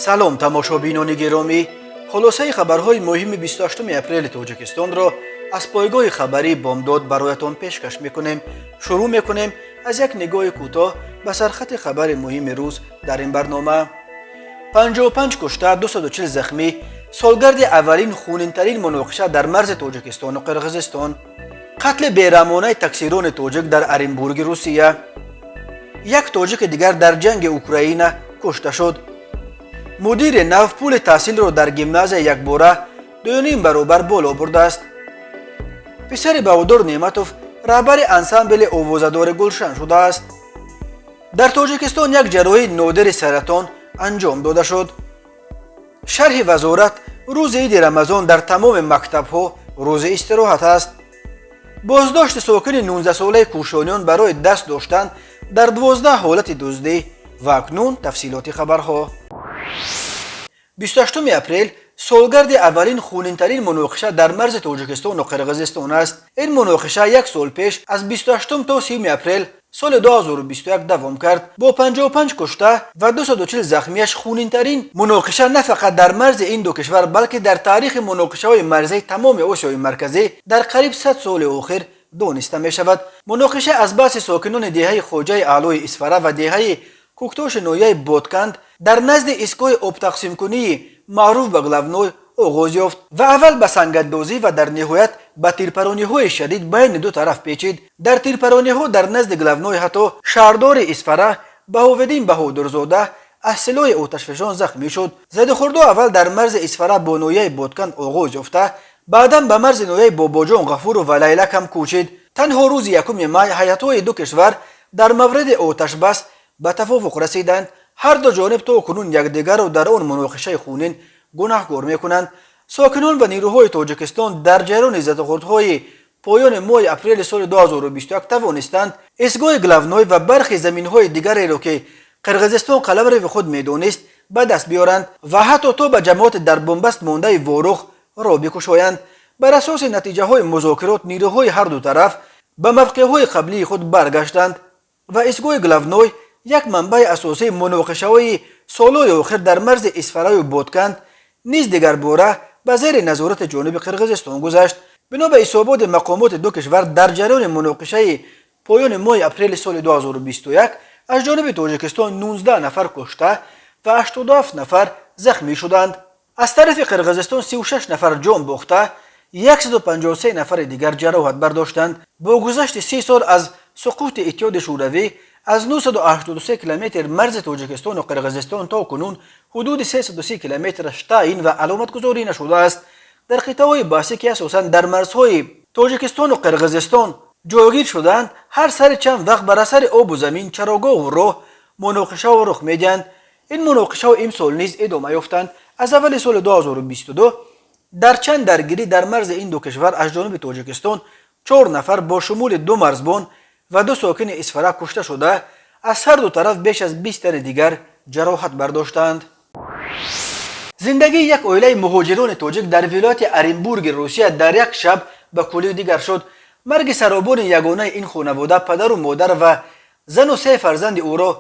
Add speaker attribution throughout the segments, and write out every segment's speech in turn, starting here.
Speaker 1: салом тамошобинони гиромӣ, хулосаи хабарҳои муҳими 28 апрели тоҷикистонро аз пойгоҳи хабарии бомдод бароятон пешкаш мекунем. шурӯъ мекунем аз як нигоҳи кӯтоҳ ба сархати хабари муҳими рӯз дар ин барнома. 55 кушта, 240 захмӣ, солгарди аввалин хунинтарин муноқиша дар марзи тоҷикистону қирғизистон. қатли бераҳмонаи таксирони тоҷик дар Оренбурги Русия. як тоҷики дигар дар ҷанги Украина кушта шуд. мудири нав пули таҳсилро дар гимназия якбора 2.5 баробар боло бурдааст. писари Баҳодур Неъматов раҳбари ансамбли овозадори Гулшан шудааст. дар тоҷикистон як ҷарроҳии нодири саратон анҷом дода шуд. шарҳи вазорат: рӯзи иди Рамазон дар тамоми мактабҳо рӯзи истироҳат аст. боздошти сокини 19-солаи кӯшониён барои даст доштан дар 12 ҳолати дуздӣ. ва акнун тафсилоти хабарҳо. 28 апрел солгарди аввалин хунинтарин муноқиша дар марзи тоҷикистону қирғизистон аст. ин муноқиша як сол пеш аз 28 то 30 апрел соли 2021 давом кард. бо 55 кушта ва 240 захмияш хунинтарин муноқиша на фақат дар марзи ин ду кишвар, балки дар таърихи муноқишаҳои марзии тамоми Осиёи марказӣ дар қариб 100 соли охир дониста мешавад. муноқиша аз баъси сокинони деҳаи Хоҷаи Аълои Исфара ва деҳаи Куктоши ноҳияи Ботканд дар назди истгоҳи обтақсимкунии маъруф ба Главной оғоз ёфт ва аввал ба сангатдозӣ ва дар ниҳоят ба тирпарониҳои шадид байни ду тараф печид. дар тирпарониҳо дар назди Главной ҳатто шаҳрдори Исфара Баҳовиддин Баҳодурзода аз силоҳи оташфишон захмӣ шуд. задухӯрдо аввал дар марзи Исфара бо ноҳияи Ботканд оғоз ёфта, баъдан ба марзи ноҳияи Бобоҷон Ғафуру ва Лайлак ҳам кӯчид. танҳо рӯзи 1 май ҳаятҳои ду кишвар дар мавриди оташбас ба тафовуқ расиданд. ҳар ду ҷониб то кунун якдигарро дар он муноқишаи хунин гунаҳкор мекунанд. сокинон ва нирӯҳои Тоҷикистон дар ҷараёни задухӯрдҳои поёни моҳи апрели соли 2021 тавонистанд истгоҳи Главной ва бархи заминҳои дигареро ки Қирғизистон қаламрави худ медонист ба даст биёранд ва ҳатто то ба ҷамоати дар бомбаст мондаи Ворух ро бикушоянд. бар асоси натиҷаҳои музокирот нирӯҳои ҳар ду тараф ба мавқеъҳои қаблии худ баргаштанд ва истгоҳи Главной, як манбаи асосии муноқишаҳои солҳои охир дар марзи Исфараю Ботканд, низ дигар бора ба зери назорати ҷониби Қирғизистон гузашт. бино ба ҳисоботи мақомоти ду кишвар дар ҷараёни муноқишаи поёни моҳи апрели соли 2021 аз ҷониби Тоҷикистон 19 нафар кушта ва 87 нафар захмӣ шуданд. аз тарафи Қирғизистон 36 нафар ҷон бохта, 153 нафари дигар ҷароҳат бардоштанд. бо гузашти 30 сол аз суқути Иттиҳоди Шӯравӣ аз 983 километр марзи Тоҷикистону Қирғизистон то кунун ҳудуди 330 километраш таъин ва аломатгузорӣ нашудааст. дар қитъаҳои баҳсӣ ки асосан дар марзҳои Тоҷикистону Қирғизистон ҷойгир шуданд, ҳар сари чанд вақт бар асари обу замин, чарогоҳу роҳ муноқишаҳо рух медиҳанд. ин муноқишаҳо имсол низ идома ёфтанд. аз аввали соли 2022 дар чанд даргирӣ дар марзи ин ду кишвар аз ҷониби Тоҷикистон 4 нафар бо шумули 2 марзбон ва 2 сокини Исфара кушта шуда, аз ҳар ду тараф беш аз 20 тани дигар ҷароҳат бардоштанд. зиндагии як оилаи муҳоҷирони тоҷик дар вилояти Оренбурги Русия дар як шаб ба кулӣ дигар шуд. марги саробони ягонаи ин хонавода падару модар ва зану 3 фарзанди ӯро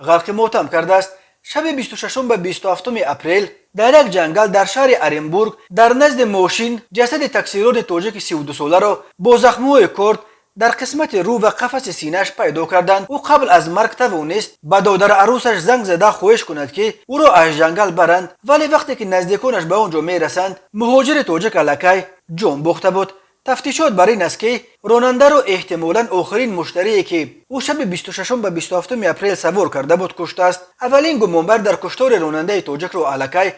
Speaker 1: ғарқи мотам кардааст. шаби 26 ба 27 апрел дар як ҷангал дар шаҳри Оренбург дар назди мошин ҷасади таксирони тоҷики 32-соларо бо захмҳои корд дар қисмати рӯ ва қафаси синааш пайдо карданд. ӯ қабл аз марг тавонист ба додару арӯсаш занг зада хоҳиш кунад ки ӯро аз ҷангал баранд, вале вақте ки наздиконаш ба он ҷо мерасанд, муҳоҷири тоҷик аллакай ҷон бохта буд. тафтишот бар ин аст ки ронандаро эҳтимолан охирин муштарие ки ӯ шаби 26 ба 27 апрел савор карда буд куштааст. аввалин гумонбар дар куштори ронандаи тоҷикро аллакай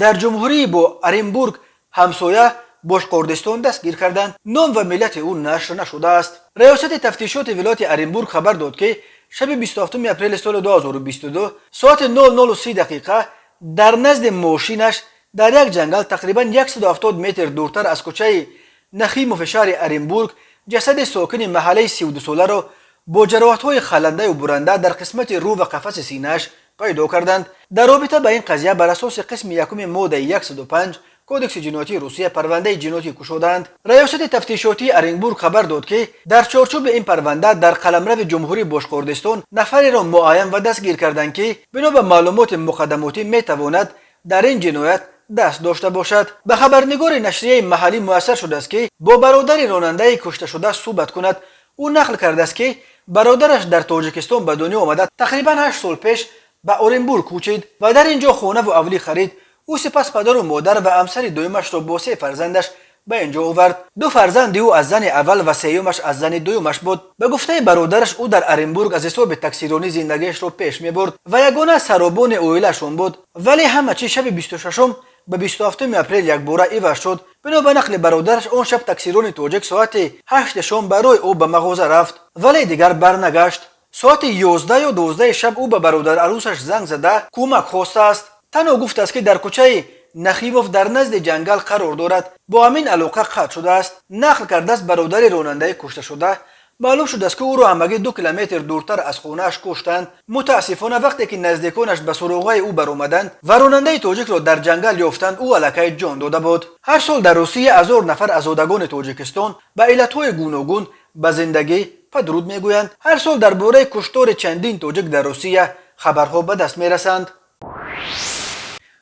Speaker 1: дар ҷумҳурии бо Оренбург ҳамсоя Бошқордистон дастгир карданд. ном ва миллати ӯ нашр нашудааст. раёсати тафтишоти вилояти Оренбург хабар дод ки шаби 27 апрели соли 2022 соати 00:30 дар назди мошинаш дар як ҷангал тақрибан 170 метр дуртар аз кӯчаи Нахимови шаҳри Оренбург ҷасади сокини маҳаллаи 32-соларо бо ҷароҳатҳои халандаю буранда дар қисмати рӯ ва қафаси синааш пайдо карданд. дар робита ба ин қазия бар асоси қисми 1 моддаи 105 کودکس جنایتی روسیه پرونده جنایتی گشودند. ریاست تفتیشاتی ارنبورگ خبر داد که در چارچوب این پرونده در قلمرو جمهوری باشکردستان نفری را معاین و دستگیر کردند که بنا به معلومات مقدماتی میتواند در این جنایت دست داشته باشد. به خبرنگار نشریه محلی میسر شده است که با برادر راننده کشته شده صحبت کند. او نقل کرده است که برادرش در تاجیکستان به دنیا آمده تقریبا 8 سال پیش به اورنبورگ کوچید و در اینجا خانه و اولی خرید. او سپس پدر و مادر و همسر دویمش را با 3 فرزندش به اینجا آورد. 2 فرزند او از زن اول و سومش از زن دویمش بود. به گفته برادرش او در اورنبورگ از حساب تکثیرانی زندگیش را پیش میبرد و یگانه سرابان اویلشون بود. ولی همه چی شب 26 به 27 اپریل یک باره عوض شد. بنا به نقل برادرش آن شب تکثیران تاجیک ساعت 8 شام برای او به مغازه رفت ولی دیگر برنگشت. ساعت 11 یا 12 شب او به برادر عروسش زنگ زده کمک خواسته است. تنها گفته است که در کوچه نخیموف در نزد جنگل قرار دارد. با همین علاقه قطع شده است. نقل کرده است برادر راننده کشته شده معلوم شده است که او را همگی 2 کیلومتر دورتر از خانه‌اش کشتند. متاسفانه وقتی که نزدیکانش به سراغ او برآمدند و راننده تاجیک را در جنگل یافتند او الکی جان داده بود. هر سال در روسیه 1000 نفر آزادگان تاجیکستان به علت‌های گوناگون به زندگی پدرود میگویند. هر سال درباره کشتار چندین تاجیک در روسیه خبرها به دست میرسند.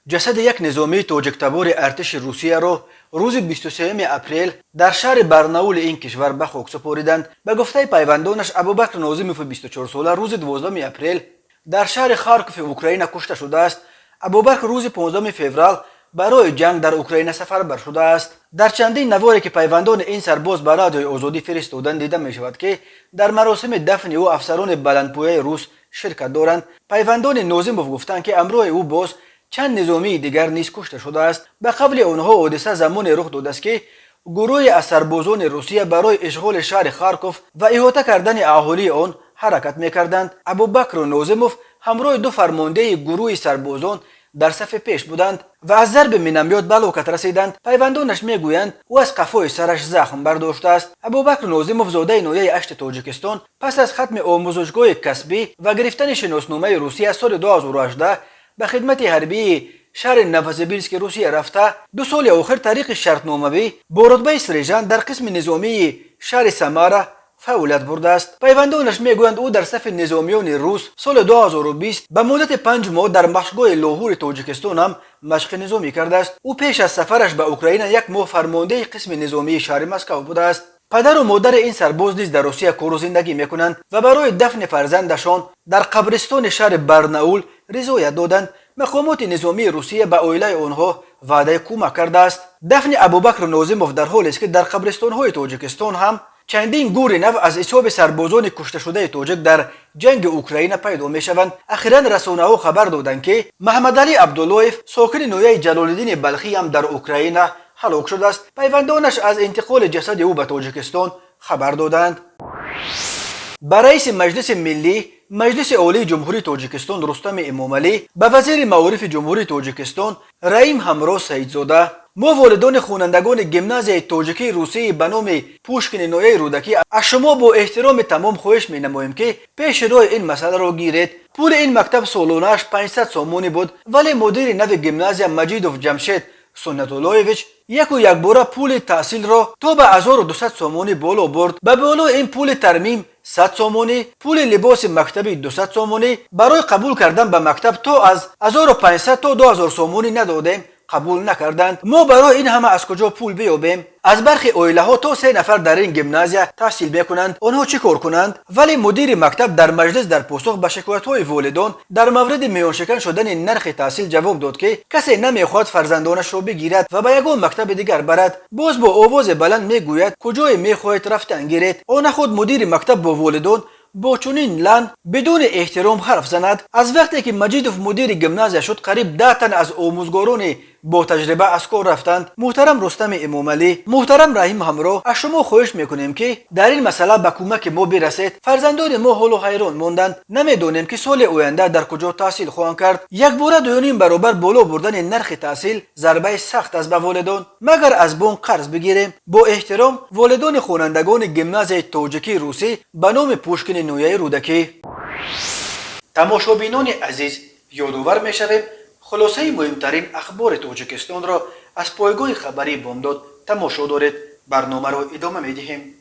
Speaker 1: جسد یک نظامی تاجیک تبار ارتش روسیه را روز 23 اپریل در شهر برناول این کشور به خاک سپاریدند. به گفته پیوندانش ابوبکر ناظیموف 24 ساله روز 12 اپریل در شهر خارکوف اوکراین کشته شده است. ابوبکر روز 15 فوریه برای جنگ در اوکراین سفربر شده است. در چندین نواری که پیوندان این سرباز به رادیوی آزادی فرستادند دیده می شود که در مراسم دفن او افسران بلندپایه روس شرکت دارند. پیوندان ناظیموف گفتند که امروز او باز چند نظامی دیگر نیز کشته شده است. به قول آنها حادثه زمان رخ داده است که گروهی از سربازان روسیه برای اشغال شهر خارکوف و احاطه کردن اهالی آن حرکت می‌کردند. ابوبکر ناظیموف همراه 2 فرمانده گروه سربازان در صف پیش بودند و از ضرب مینامیات به هلاکت رسیدند. پیوندانش میگویند او از قفای سرش زخم برداشته است. ابوبکر ناظیموف زاده ناحیه اشت تاجیکستان پس از ختم آموزشگاه کسبی و گرفتن شناسنامه روسیه سال 2018 به خدمت حربی شهر نووسیبیرسک روسیه رفته 2 سال آخر طریق شرطنامه‌ای با رتبه سرژانت در قسم نظامی شهر سمارا فعالیت برده است. پیوندانش میگویند او در صف نظامیان روس سال 2020 به مدت 5 ماه در باشگاه لاهور تاجیکستان هم مشق نظامی کرده است. او پیش از سفرش به اوکراین 1 ماه فرمانده قسم نظامی شهر مسکو بوده است. پدر و مادر این سرباز نیز در روسیه کار و زندگی میکنند و برای دفن فرزندشان در قبرستان شهر برناول رضایت دادند. مقامات نظامی روسیه به عائله آنها وعده کمک کرده است. دفن ابوبکر ناظیموف در حالی است که در قبرستان‌های تاجیکستان هم چندین گور نو از حساب سربازان کشته شده تاجیک در جنگ اوکراین پیدا میشوند. اخیراً رسانه‌ها خبر دادند که محمد علی عبداللهیف ساکن ناحیه جلال‌الدین بلخی هم در اوکراین هلاک شده است. پیوندانش از انتقال جسد او به تاجیکستان خبر دادند. برای رئیس مجلس ملی مجلس عالی جمهوری تاجیکستان رستم امامعلی به وزیر معارف جمهوری تاجیکستان رحیم همراه سعیدزاده ما والدان خوانندگان گیمنازیای تاجیکی روسی به نام پوشکین نویای رودکی از شما با احترام تمام خواهش می‌نماییم که پیش روی این مسئله را گیرید. پول این مکتب سالانه‌اش 500 سومونی بود ولی مدیر نو گیمنازیا مجیدوف جمشید سنت اللهویچ یک باره پول تحصیل را تا به 1200 سومونی بالا برد. به بالا این پول ترمیم 100 سومونی، پول لباس مکتبی 200 سومونی برای قبول کردن به مکتب تا از 1500 تا 2000 سومونی ندادیم. قبول نکردند. ما برای این همه از کجا پول بیابیم؟ از برخی عائله ها تا 3 نفر در این گیمنازیا تحصیل میکنند. آنها چی کار کنند؟ ولی مدیر مکتب در مجلس در پاسخ به شکایت‌های والدان در مورد میانشکن شدن نرخ تحصیل جواب داد که کسی نمیخواد فرزندانش را بگیرد و به یگان مکتب دیگر برد. باز با آواز بلند میگوید کجای میخواهید رفتن گیرید. آن خود مدیر مکتب با والدان با چنین لن بدون احترام حرف زند. از وقتی که مجیدوف مدیر گیمنازیا شد قریب 10 تن از آموزگاران با تجربه از کار رفتند. محترم رستم امامعلی، محترم رحیم همراه، از شما خواهش میکنیم که در این مسئله به کمک ما برسید. فرزندان ما حال و حیران ماندند. نمیدونیم که سال آینده در کجا تحصیل خواهند کرد. یک باره 2.5 برابر بالا بردن نرخ تحصیل ضربه سخت است به والدان. مگر از بانک قرض بگیریم؟ با احترام والدان خوانندگان گیمنازیای تاجیکی روسی به نام پوشکین نویای رودکی. تماشابینان عزیز، یادآور میشویم خلاصه مهمترین اخبار تاجیکستان را از پایگاه خبری بامداد تماشا دارید. برنامه را ادامه می‌دهیم.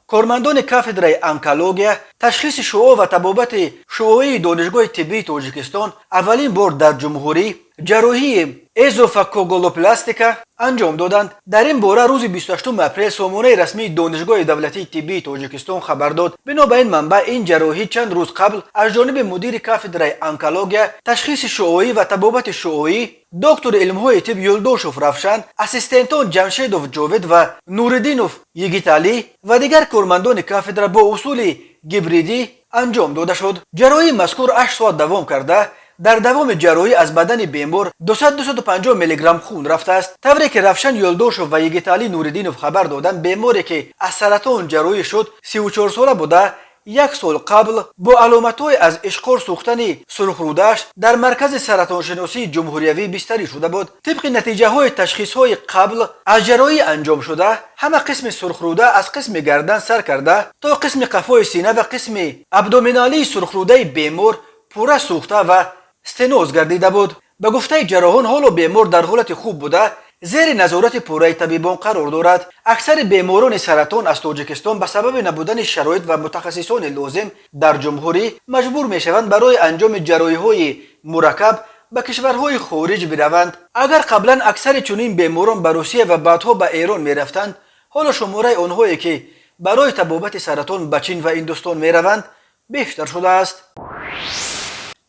Speaker 1: کارمندان کافدرای انکولوژی تشخیص شعاع و طبابت شعاعی دانشگاه طبی تاجیکستان اولین بار در جمهوری جراحی ازوفاکوگولوپلاستیکا انجام دادند. در این باره روز 28 اپریل سامانه رسمی دانشگاه دولتی طبی تاجیکستان خبر داد. بنا به این منبع این جراحی چند روز قبل از جانب مدیر کافدرای انکولوژی تشخیص شعاعی و طبابت شعاعی دکتر علم‌های طب یولدوشوف رفشن، اسیستنتان جمشیدوف جاوید و نوردینوف یگیتالی و دیگر کارمندان کافدرا با اصول گیبریدی انجام داده شد. جراحی مذکور 8 ساعت دوام کرده. در دوام جراحی از بدن بیمار 200-250 میلی گرم خون رفته است. طوری که رفشن یولدوشوف و یگیتالی نوردینوف خبر دادند بیماری که از سرطان جراحی شد 34 ساله بوده، یک سال قبل با علامت‌های از اشقار سوختن سرخروده‌اش در مرکز سرطان شناسی جمهوریوی بستری شده بود. طبق نتیجه‌های تشخیص‌های قبل از جراحی انجام شده، همه قسم سرخروده از قسم گردن سر کرده تا قسم قفای سینه و قسم ابدومینالی سرخروده بیمار پوره سوخته و استنوز گردیده بود. به گفته جراحان حال بیمار در حالت خوب بوده، زیر نظارت پوره طبیبان قرار دارد. اکثر بیماران سرطان از تاجیکستان به سبب نبودن شرایط و متخصصان لازم در جمهوری مجبور می شوند برای انجام جراحی‌های مرکب به کشورهای خارج بروند. اگر قبلا اکثر چنین بیماران به روسیه و بعدها به ایران می رفتند، حالا شماره آنهایی که برای طبابت سرطان به چین و هندوستان می روند بیشتر شده است.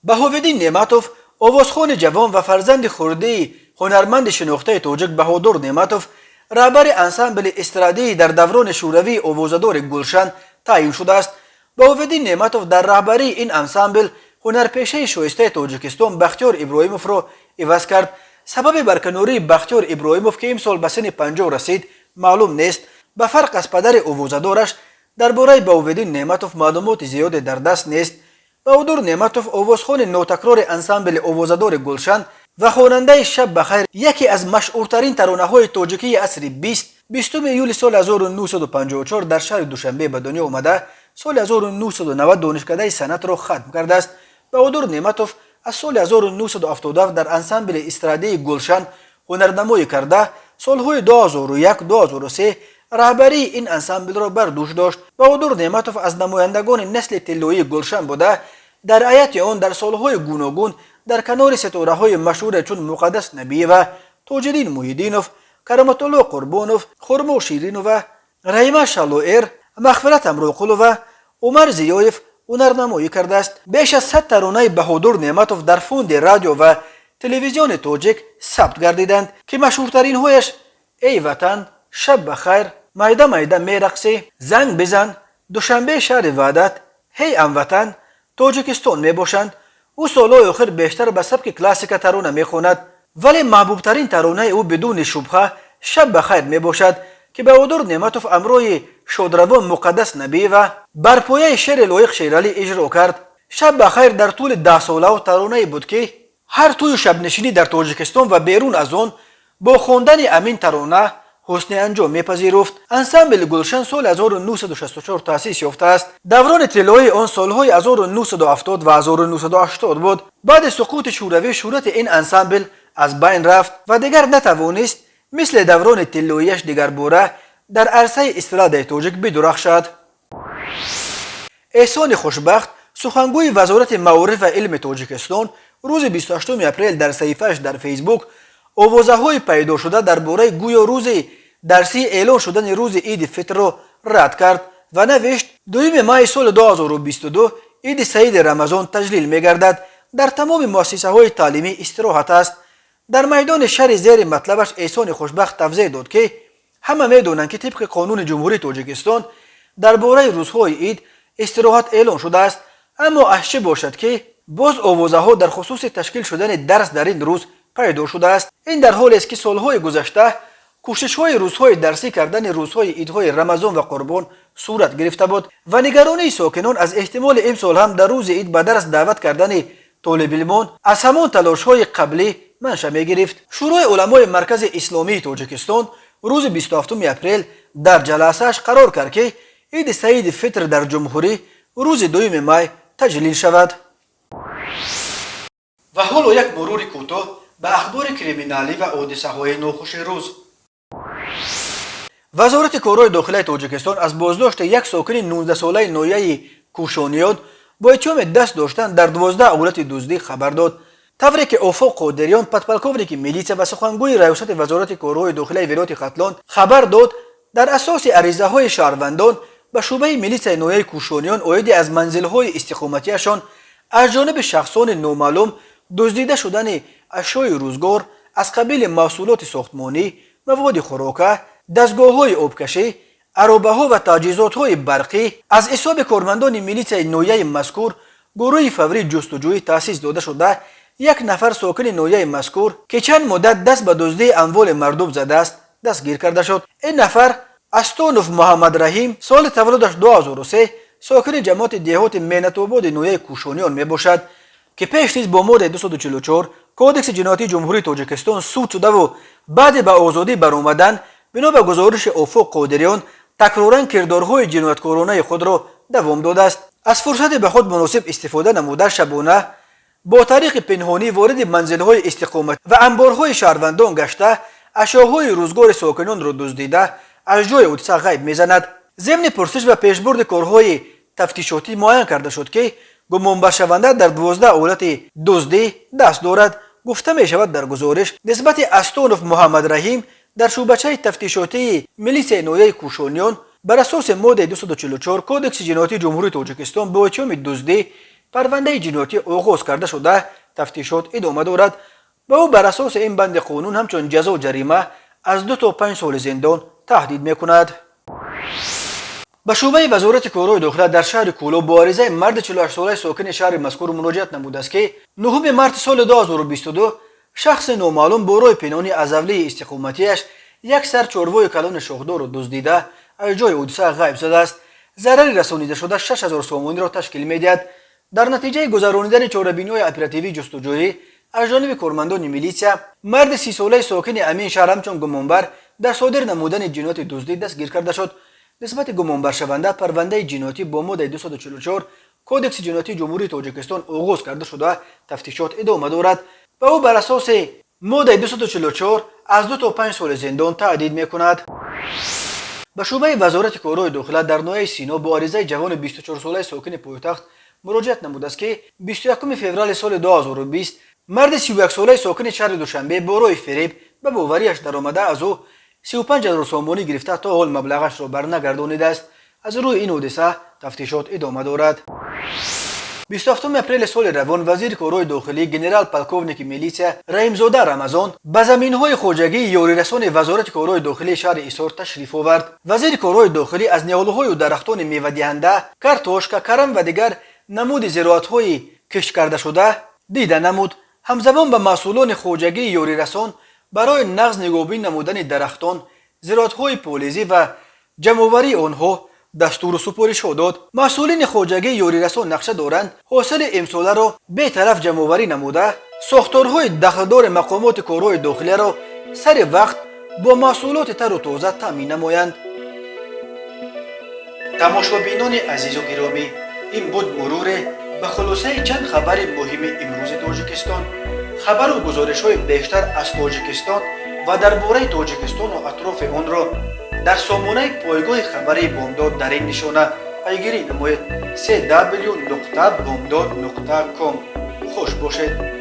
Speaker 1: بهاوالدین نعمتوف، آوازخوان جوان و فرزند خرده هنرمند شناخته تاجیک بهادر نعمتوف، رهبر انسامبل استرادی در دوران شوروی آوازدار گلشن تعیین شده است. بهاوالدین نعمتوف در رهبری این انسامبل هنرپیشه شایسته تاجیکستان بختیار ابراهیموف را عوض کرد. سبب برکناری بختیار ابراهیموف که امسال به سن 50 رسید معلوم نیست. به فرق از پدر آوازدارش درباره بهاوالدین نعمتوف معلومات زیادی در دست نیست. بهادر نعمتوف آوازخوان نوتکرار انسامبل آوازدار گلشن و خواننده شب بخیر، یکی از مشهورترین ترانه‌های تاجیکی عصر 20 یولی سال 1954 در شهر دوشنبه به دنیا آمده. سال 1990 دانشکده صنعت را ختم کرده است. بهادر نعمتوف از سال 1977 در انسامبل استرادی گلشن هنرنمایی کرده. سالهای 2001-2003 رهبری این انسامبل را بر دوش داشت. بهادر نعمتوف از نمایندگان نسل طلایی گلشن بوده. در هیئت آن در سالهای گوناگون در کنار ستاره‌های مشهور چون مقدس نبی و تاج‌الدین محی‌الدینوف، کرامت الله قربانوف، خرما شیرینو و رحیمه شلوئر، مغفرت امروقلو و عمر زیایف هنرنمایی کرده است. بیش از 100 ترانه بهادر نعمتوف در فوند رادیو و تلویزیون تاجیک ثبت گردیدند که مشهورترین هایش ای وطن، شب بخیر، میده میده میرقصی، زنگ بزن، دوشنبه شهر وحدت، هی هموطن، تاجیکستان میباشند. او سالهای آخر بیشتر به سبک کلاسیک ترانه میخواند، ولی محبوب ترین ترانه او بدون شبهه شب بخیر میباشد که بهادر نعمتوف امروی شادروان مقدس نبی و برپایه شعر لایق شیرالی اجرا کرد. شب بخیر در طول 10 ساله و ترانه بود که هر توی شب نشینی در تاجیکستان و بیرون از آن با خواندن امین ترانه حسن انجام میپذیرفت. انسامبل گلشن سال 1964 تأسیس یافته است. دوران طلایی آن سالهای 1970 و 1980 بود. بعد سقوط شوروی شهرت این انسامبل از بین رفت و دیگر نتوانست مثل دوران طلاییش دیگر باره در عرصه استرادای تاجیک بدرخشد. احسان خوشبخت، سخنگوی وزارت معارف و علم تاجیکستان، روز 28 اپریل در صفحه‌اش در فیسبوک آوازه‌های پیدا شده درباره گویا روز درسی اعلان شدن روز عید فطر را رد کرد و نوشت 2 ماه سال 2022 عید سعید رمضان تجلیل می‌گردد. در تمام مؤسسه‌های تعلیمی استراحت است. در میدان شهر زیر مطلبش احسان خوشبخت توضیح داد که همه می‌دانند که طبق قانون جمهوری تاجیکستان درباره روزهای عید استراحت اعلان شده است، اما اشچه باشد که باز آوازه‌ها در خصوص تشکیل شدن درس در این روز پیدا شده است. این در حالی است که سالهای گذشته کوشش‌های روزهای درسی کردن روزهای عیدهای رمضان و قربان صورت گرفته بود و نگرانی ساکنان از احتمال امسال هم در روز عید به درس دعوت کردن طالب علمان از همان تلاش‌های قبلی منشأ می‌گرفت. شورای علمای مرکز اسلامی تاجیکستان روز 27 اپریل در جلسه‌اش قرار کرد که عید سعید فطر در جمهوری روز 2 ماه تجلیل شود. و حالا یک مرور کوتاه به اخبار کریمینالی و حادثه‌های ناخوش روز. وزارت کارهای داخلی تاجیکستان از بازداشت یک ساکن 19 ساله نویه کوشانیاد با اتهام دست داشتن در 12 حالت دزدی خبر داد. طوری که آفاق قادریان پدپلکاوریک میلیسیا و سخنگوی ریاست وزارت کارهای داخلی ولایت ختلان خبر داد در اساس عریضه های شهروندان به شعبه میلیسیا نویه کوشانیان عاید از منزل های استقامتیشان از جانب شخصان نامعلوم دزدیده شدن اشیاء روزگار از قبیل محصولات ساختمانی، مواد خوراکه، دستگاه‌های آبکشی، عرابه‌ها و تجهیزات‌های برقی از حساب کارمندان میلیسیا نویه مذکور گروه فوری جستجویی تأسیس داده شده. یک نفر ساکن نویه مذکور که چند مدت دست به دزدی اموال مردم زده است دستگیر کرده شد. این نفر استانوف محمد رحیم سال تولدش 2003 ساکن جماعت دیهات مینت‌آباد نویه کوشانیان می باشد که پیش نیز با ماده 244 کودکس جنایتی جمهوری تاجیکستان سود شده و بعد به آزادی برآمدن بنا به گزارش آفاق قادریان تکرارا کردارهای جنایتکارانه خود را دوام داده است. از فرصت به خود مناسب استفاده نموده شبانه با طریق پنهانی وارد منزل‌های استقامت و انبارهای شهروندان گشته اشیاءهای روزگار ساکنان را دزدیده از جای حادثه غیب می‌زند. ضمن پرسش و پیشبرد کارهای تفتیشاتی معین کرده شد که گمانبر شونده در 12 حالت دزدی دست دارد. گفته می شود در گزارش نسبت استانوف محمد رحیم در شعبچه تفتیشاتی میلیسیا نویه کوشانیان بر اساس ماده 244 کودکس جنایتی جمهوری تاجیکستان با اتهام دزدی پرونده جنایتی آغاز کرده شده تفتیشات ادامه دارد. به او بر اساس این بند قانون همچون جزا و جریمه از 2 تا 5 سال زندان تهدید میکند. به شعبه وزارت کارهای داخلی در شهر کولا با عریضه مرد 48 ساله ساکن شهر مذکور مراجعت نموده است که 9 مارس سال 2022 شخص نامعلوم با راه پنهانی از حوله استقامتیش یک سر چاروای کلان شاخدار را دزدیده از جای حادثه غیب زده است. ضرر رسانیده شده 6000 سومانی را تشکیل می‌دهد. در نتیجه گذرانیدن چاره‌بینی‌های اپراتیوی جستجویی از جانب کارمندان میلیسیا مرد 30 ساله ساکن امین شهر همچون گمانبر در صادر نمودن جنایت دزدی دستگیر کرده شد. نسبت گمانبر شونده پرونده جنایتی با ماده 244 کودکس جنایتی جمهوری تاجیکستان آغاز کرده شده تفتیشات ادامه دارد. و او بر اساس ماده 244 از 2 تا 5 سال زندان تهدید میکند. به شعبه وزارت کارهای داخلی در ناحیه سینا با عریضه جوان 24 ساله ساکن پایتخت مراجعت نموده است که 21 فوریه سال 2020 مرد 31 ساله ساکن شهر دوشنبه با راه فریب به باوریش درآمده از او 35000 سومانی گرفته تا حال مبلغش را برنگردانیده است. از روی این حادثه تفتیشات ادامه دارد. 27 اپریل سال روان وزیر کارهای داخلی جنرال پلکوونیک میلیسیا رحیمزاده رمضان به زمین‌های خواجگی یاری رسان وزارت کارهای داخلی شهر ایسار تشریف آورد. وزیر کارهای داخلی از نیاله‌های و درختان میوه دهنده، کارتوشک، کرم و دیگر نمود زراعت‌های کشت کرده شده دیده نمود. همزمان به مسئولان خواجگی یاری رسان برای نقض نگهبانی نمودن درختان، زراعت‌های پولیزی و جمع‌آوری آنها دستور سپارش داد. مسئولین خواجگی یاری رسان نقشه دارند حاصل امساله را به طرف جمع‌آوری نموده ساختارهای دخلدار مقامات کارهای داخلی را سر وقت با محصولات تر و تازه تامین نمایند. تماشابینان عزیز و گرامی، این بود مرور به خلاصه چند خبر مهم امروز تاجیکستان. خبر و گزارش‌های بیشتر از تاجیکستان و درباره تاجیکستان و اطراف آن را در سامانه پایگاه خبری بامداد در این نشانه پیگیری نمایید: www.bomdad.com. خوش باشید.